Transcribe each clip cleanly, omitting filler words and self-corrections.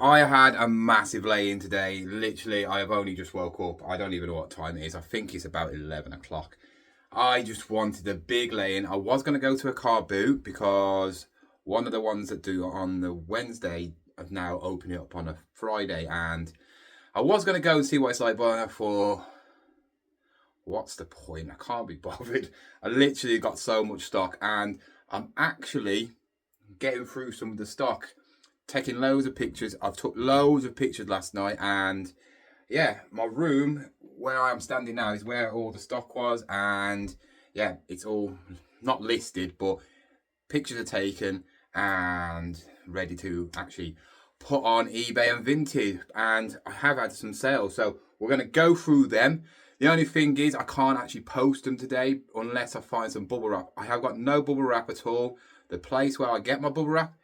I had a massive lay-in today. Literally, I have only just woke up. I don't even know what time it is. I think it's about 11 o'clock. I just wanted a big lay-in. I was going to go to a car boot because one of the ones that do on the Wednesday have now opened it up on a Friday. And I was going to go and see what it's like, but I thought, what's the point? I can't be bothered. I literally got so much stock and I'm actually getting through some of the stock, taking loads of pictures. I've took loads of pictures last night, and yeah, my room where I am standing now is where all the stock was, and yeah, it's all not listed, but pictures are taken and ready to actually put on eBay and Vinted, and I have had some sales, so we're going to go through them. The only thing is I can't actually post them today unless I find some bubble wrap. I have got no bubble wrap at all. The place where I get my bubble wrap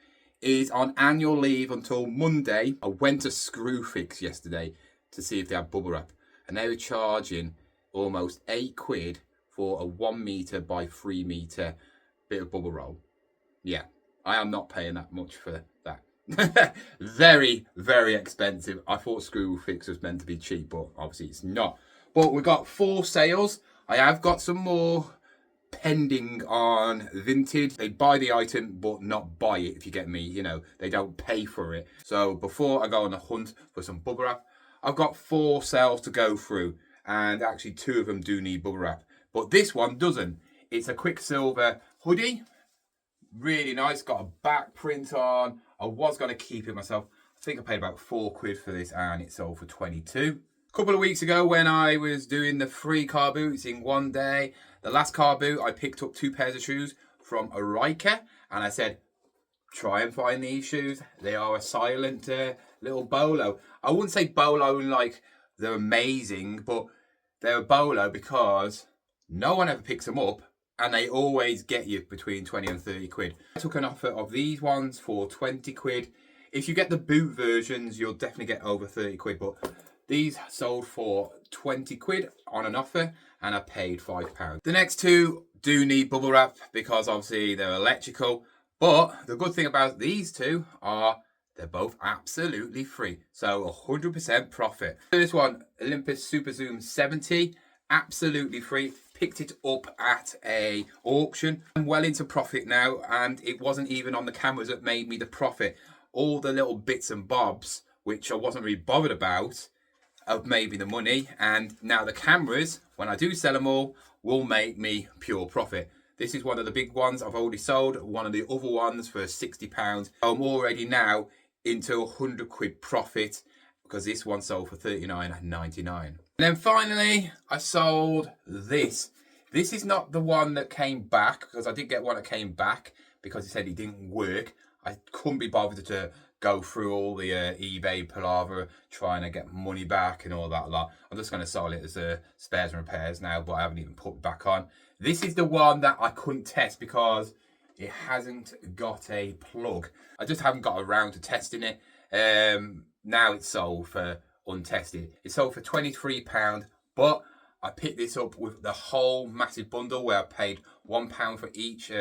is on annual leave until Monday. I went to Screwfix yesterday to see if they had bubble wrap, and they were charging almost £8 for a 1 metre by 3 metre bit of bubble roll. Yeah, I am not paying that much for that. Very, very expensive. I thought Screwfix was meant to be cheap, but obviously it's not. But we got 4 sales. I have got some more pending on Vinted. They buy the item but not buy it, if you get me. You know, they don't pay for it. So before I go on a hunt for some bubble wrap, I've got 4 sales to go through, and actually 2 of them do need bubble wrap, but this one doesn't. It's a Quicksilver hoodie, really nice, got a back print on. I was going to keep it myself. I think I paid about £4 for this, and it sold for 22. A couple of weeks ago when I was doing the 3 car boots in one day, the last car boot, I picked up 2 pairs of shoes from a Riker, and I said, try and find these shoes. They are a silent little BOLO. I wouldn't say BOLO like they're amazing, but they're a BOLO because no one ever picks them up, and they always get you between 20 and 30 quid. I took an offer of these ones for 20 quid. If you get the boot versions, you'll definitely get over 30 quid, but these sold for 20 quid on an offer, and I paid £5. The next 2 do need bubble wrap because obviously they're electrical, but the good thing about these 2 are they're both absolutely free, so 100% profit. This one, Olympus Super Zoom 70, absolutely free. Picked it up at a auction. I'm well into profit now, and it wasn't even on the cameras that made me the profit. All the little bits and bobs, which I wasn't really bothered about, of maybe the money, and now the cameras, when I do sell them all, will make me pure profit. This is one of the big ones. I've already sold one of the other ones for £60. I'm already now into 100 quid profit because this one sold for £39.99. And then finally I sold this. This is not the one that came back, because I did get one that came back because he said it didn't work. I couldn't be bothered to go through all the eBay palaver trying to get money back and all that lot. I'm just going to sell it as spares and repairs now, but I haven't even put it back on. This is the one that I couldn't test because it hasn't got a plug. I just haven't got around to testing it. Now it's sold for untested. It's sold for £23, but I picked this up with the whole massive bundle where I paid £1 for each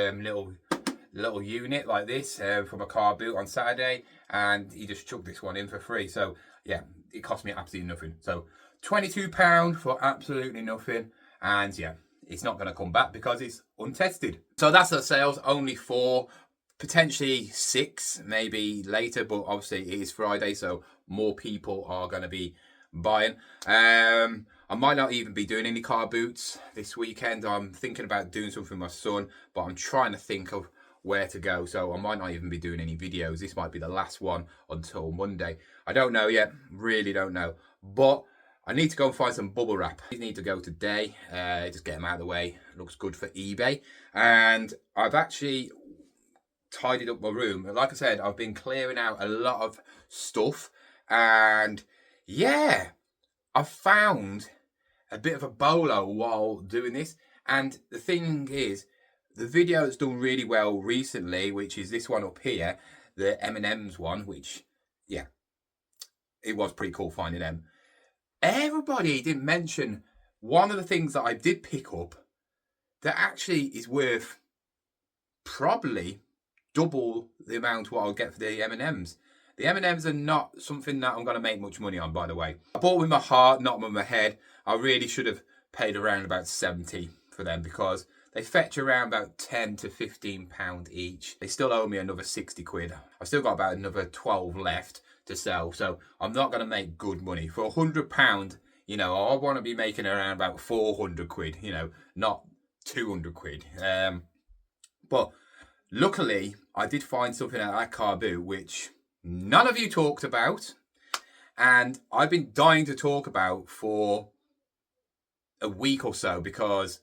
little unit like this from a car boot on Saturday, and he just chucked this one in for free. So yeah, it cost me absolutely nothing. So £22 for absolutely nothing, and yeah, it's not going to come back because it's untested. So that's the sales, only 4, potentially 6 maybe later, but obviously it is Friday, so more people are going to be buying. I might not even be doing any car boots this weekend. I'm thinking about doing something with my son, but I'm trying to think of where to go, so I might not even be doing any videos. This might be the last one until Monday. I don't know yet, really don't know, but I need to go and find some bubble wrap. I need to go today, just get them out of the way. Looks good for eBay. And I've actually tidied up my room. Like I said, I've been clearing out a lot of stuff, and yeah, I found a bit of a bolo while doing this. And the thing is, the video that's done really well recently, which is this one up here, the M&M's one, which, yeah, it was pretty cool finding them. Everybody didn't mention one of the things that I did pick up that actually is worth probably double the amount what I'll get for the M&M's. The M&Ms are not something that I'm going to make much money on, by the way. I bought with my heart, not with my head. I really should have paid around about 70 for them because they fetch around about 10 to 15 pound each. They still owe me another 60 quid. I've still got about another 12 left to sell, so I'm not going to make good money. For £100, you know, I want to be making around about 400 quid, you know, not 200 quid. But luckily, I did find something at that car boot which none of you talked about, and I've been dying to talk about for a week or so because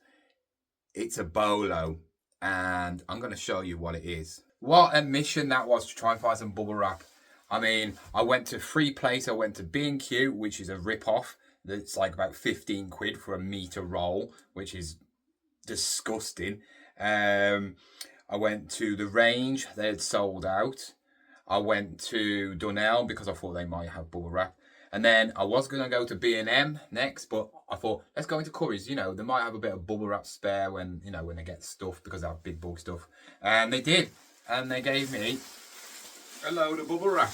it's a BOLO, and I'm going to show you what it is. What a mission that was to try and find some bubble wrap. I mean, I went to Free Place, I went to B&Q, which is a rip-off. That's like about 15 quid for a metre roll, which is disgusting. I went to The Range, they had sold out. I went to Dunelm because I thought they might have bubble wrap. And then I was going to go to B&M next, but I thought, let's go into Currys. You know, they might have a bit of bubble wrap spare when, you know, when they get stuff, because they have big bulk stuff. And they did. And they gave me a load of bubble wrap,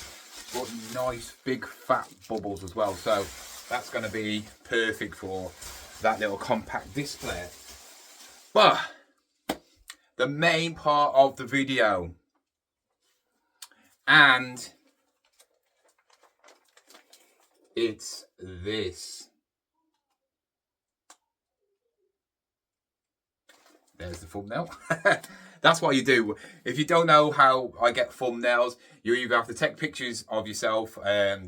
but nice big fat bubbles as well. So that's going to be perfect for that little compact display. But the main part of the video, and it's this. There's the thumbnail. That's what you do. If you don't know how I get thumbnails, you either have to take pictures of yourself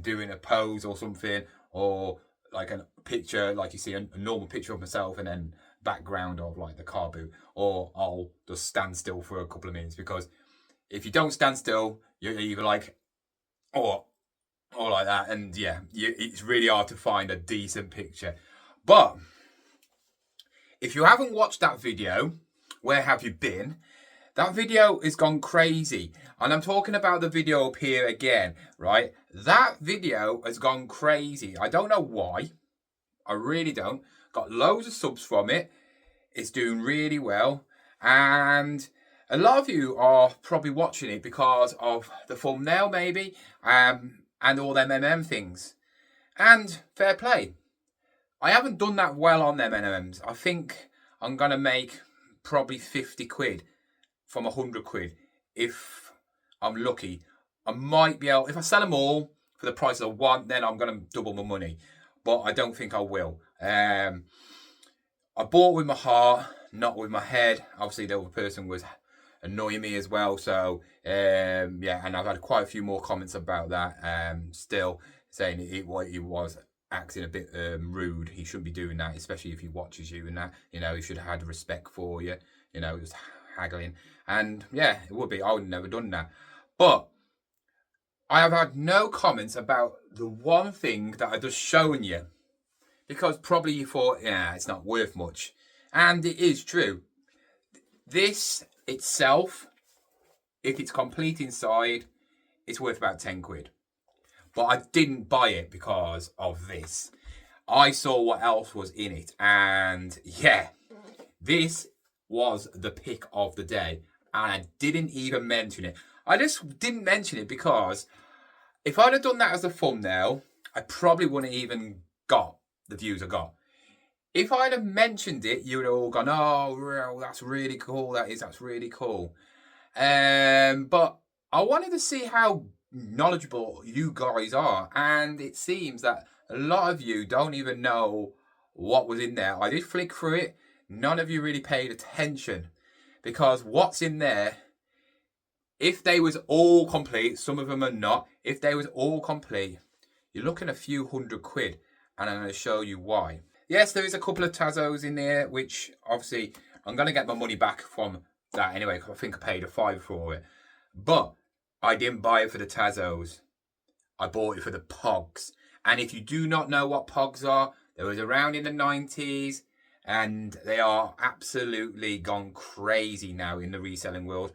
doing a pose or something, or like a picture, like you see a normal picture of myself and then background of like the car boot, or I'll just stand still for a couple of minutes, because if you don't stand still, you're either like, or like that, and yeah, it's really hard to find a decent picture. But if you haven't watched that video, where have you been? That video has gone crazy. And I'm talking about the video up here again, right? That video has gone crazy. I don't know why. I really don't. Got loads of subs from it. It's doing really well. And a lot of you are probably watching it because of the thumbnail, maybe, and all them MM things. And fair play. I haven't done that well on them MMs. I think I'm going to make probably 50 quid from 100 quid. If I'm lucky, I might be able, if I sell them all for the price I want, then I'm going to double my money. But I don't think I will. I bought with my heart, not with my head. Obviously, the other person was annoying me as well. So, yeah, and I've had quite a few more comments about that. Still saying it was acting a bit rude. He shouldn't be doing that, especially if he watches you and that. You know, he should have had respect for you. You know, just haggling. And yeah, it would be. I would have never done that. But I have had no comments about the one thing that I just shown you, because probably you thought, yeah, it's not worth much. And it is true. This itself, if it's complete inside, it's worth about 10 quid. But I didn't buy it because of this. I saw what else was in it. And yeah, this was the pick of the day. And I didn't even mention it. I just didn't mention it because if I'd have done that as a thumbnail, I probably wouldn't even got the views I got. If I'd have mentioned it, you would have all gone, oh, that's really cool. That's really cool. But I wanted to see how knowledgeable you guys are. And it seems that a lot of you don't even know what was in there. I did flick through it. None of you really paid attention, because what's in there, if they was all complete, some of them are not. If they was all complete, you're looking a few hundred quid. And I'm going to show you why. Yes, there is a couple of Tazos in there, which obviously I'm going to get my money back from that anyway, because I think I paid a £5 for it. But I didn't buy it for the Tazos. I bought it for the Pogs. And if you do not know what Pogs are, they was around in the 90s, and they are absolutely gone crazy now in the reselling world.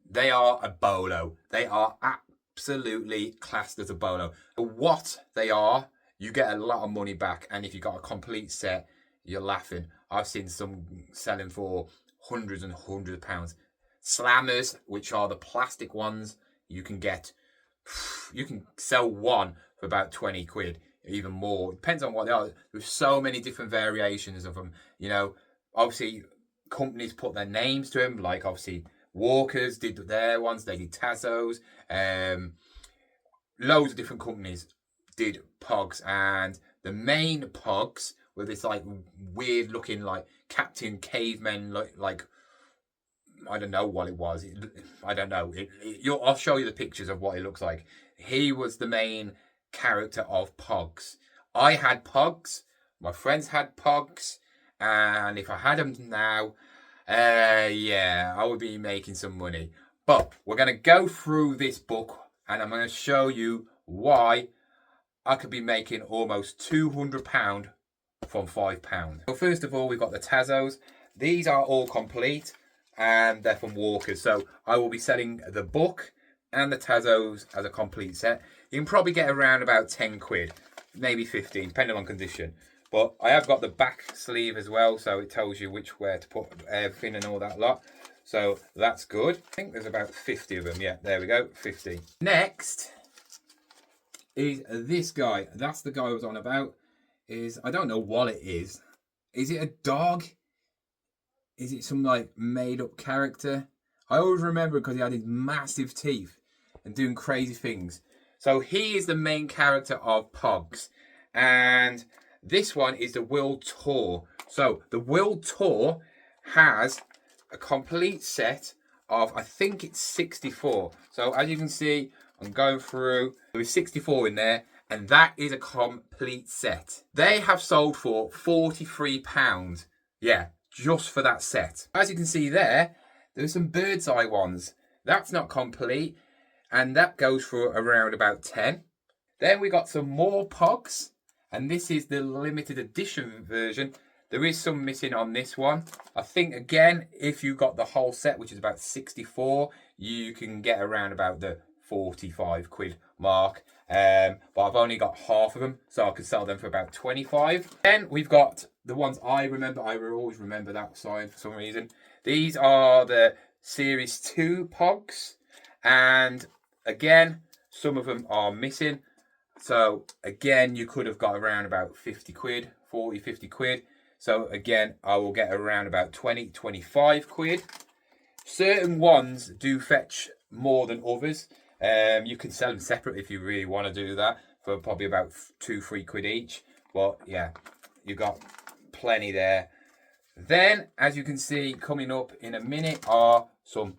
They are a BOLO. They are absolutely classed as a BOLO. What they are, you get a lot of money back, and if you got a complete set, you're laughing. I've seen some selling for hundreds and hundreds of pounds. Slammers, which are the plastic ones, you can get you can sell one for about 20 quid, even more. Depends on what they are. There's so many different variations of them. You know, obviously companies put their names to them, like obviously Walkers did their ones, they did Tazos. Loads of different companies did Pogs, and the main Pogs were this like weird looking like Captain Caveman, like I don't know what it was. I don't know. I'll show you the pictures of what it looks like. He was the main character of Pogs. I had Pogs. My friends had Pogs, and if I had them now, yeah, I would be making some money. But we're gonna go through this book, and I'm gonna show you why I could be making almost £200 from £5. So first of all, we've got the Tazos. These are all complete, and they're from Walkers. So I will be selling the book and the Tazos as a complete set. You can probably get around about 10 quid, maybe 15, depending on condition. But I have got the back sleeve as well, so it tells you where to put everything and all that lot. So that's good. I think there's about 50 of them. Yeah, there we go, 50. Next is this guy. That's the guy I was on about. I don't know what it is. Is it a dog? Is it some like made up character? I always remember because he had his massive teeth and doing crazy things. So he is the main character of Pogs. And this one is the World Tour. So the World Tour has a complete set of, I think it's 64. So as you can see, I'm going through, there is 64 in there, and that is a complete set. They have sold for £43. Yeah, just for that set. As you can see there's some bird's eye ones. That's not complete, and that goes for around about 10. Then we got some more Pogs, and this is the limited edition version. There is some missing on this one. I think, again, if you got the whole set, which is about 64, you can get around about the 45 quid mark. But I've only got half of them, so I could sell them for about 25. Then we've got the ones I remember. I will always remember that sign for some reason. These are the Series 2 Pogs. And again, some of them are missing. So again, you could have got around about 50 quid, 40, 50 quid. So again, I will get around about 20, 25 quid. Certain ones do fetch more than others. You can sell them separate if you really want to do that for probably about 2-3 quid each. But yeah, you got plenty there. Then, as you can see, coming up in a minute are some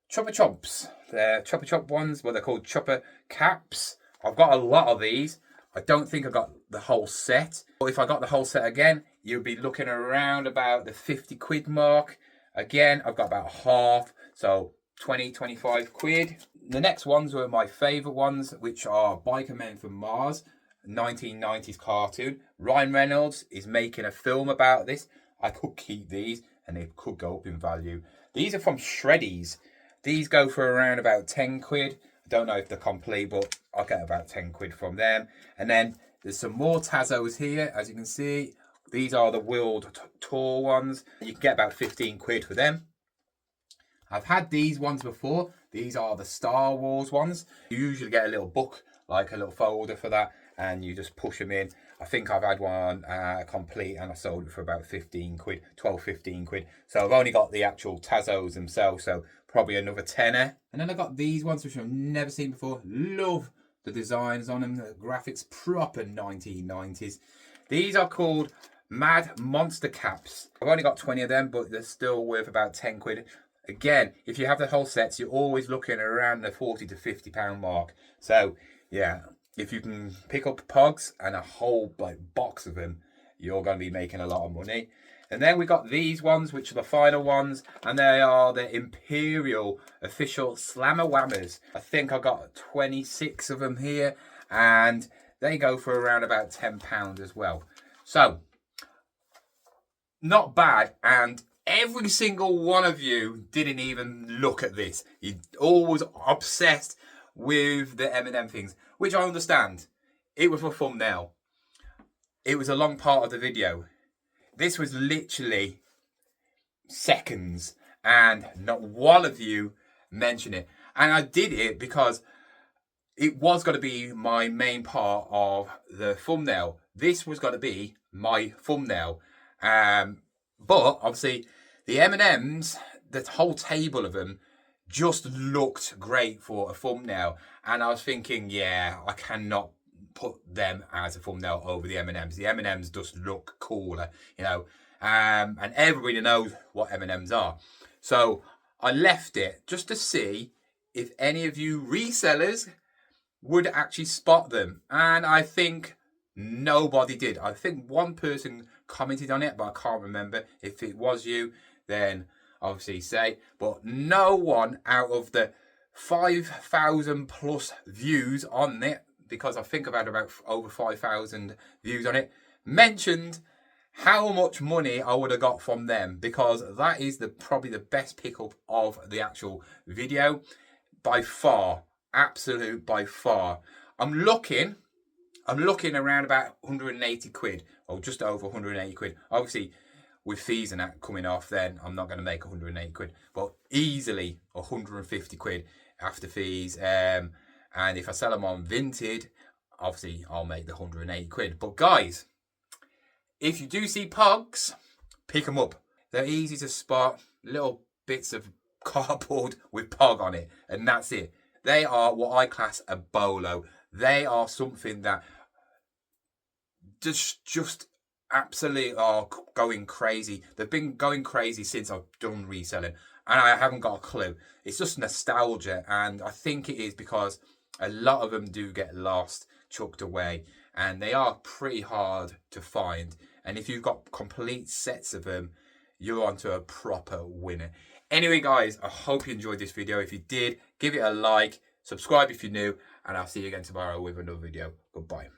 Chopper Chomps. They're Chopper Chomp ones, but they're called Chopper Caps. I've got a lot of these. I don't think I got the whole set. But if I got the whole set again, you'll be looking around about the 50 quid mark. Again, I've got about half, so 20, 25 quid. The next ones were my favourite ones, which are Biker Men from Mars, 1990s cartoon. Ryan Reynolds is making a film about this. I could keep these, and they could go up in value. These are from Shreddies. These go for around about 10 quid. I don't know if they're complete, but I'll get about 10 quid from them. And then there's some more Tazos here, as you can see. These are the World Tour ones. You can get about 15 quid for them. I've had these ones before. These are the Star Wars ones. You usually get a little book, like a little folder for that, and you just push them in. I think I've had one complete, and I sold it for about 15 quid, 12, 15 quid. So I've only got the actual Tazos themselves, so probably another tenner. And then I got these ones, which I've never seen before. Love the designs on them, the graphics, proper 1990s. These are called Mad Monster Caps. I've only got 20 of them, but they're still worth about 10 quid. Again, if you have the whole sets, you're always looking around the 40 to 50 pound mark. So yeah, if you can pick up Pogs and a whole like box of them, you're going to be making a lot of money. And then we got these ones, which are the final ones, and they are the Imperial official Slammer Whammers. I think I got 26 of them here, and they go for around about £10 as well. So not bad. And every single one of you didn't even look at this. You're always obsessed with the M&M things, which I understand. It was for thumbnail. It was a long part of the video. This was literally seconds, and not one of you mentioned it. And I did it because it was going to be my main part of the thumbnail. This was going to be my thumbnail. But obviously the M&Ms, the whole table of them just looked great for a thumbnail. And I was thinking, yeah, I cannot put them as a thumbnail over the M&Ms. The M&Ms just look cooler, you know. And everybody knows what M&Ms are. So I left it just to see if any of you resellers would actually spot them. And I think nobody did. I think one person commented on it, but I can't remember. If it was you, then obviously say. But no one out of the 5,000 plus views on it, because I think I've had about over 5,000 views on it, mentioned how much money I would have got from them, because that is probably the best pickup of the actual video by far. Absolute by far. I'm looking around about 180 quid, or just over 180 quid. Obviously, with fees and that coming off, then I'm not going to make 180 quid, but easily 150 quid after fees. And if I sell them on Vinted, obviously I'll make the 180 quid. But guys, if you do see pogs, pick them up. They're easy to spot, little bits of cardboard with pog on it, and that's it. They are what I class a BOLO. They are something that just absolutely are going crazy. They've been going crazy since I've done reselling, and I haven't got a clue. It's just nostalgia, and I think it is because a lot of them do get lost, chucked away, and they are pretty hard to find. And if you've got complete sets of them, you're onto a proper winner. Anyway, guys, I hope you enjoyed this video. If you did, give it a like, subscribe if you're new, and I'll see you again tomorrow with another video. Goodbye.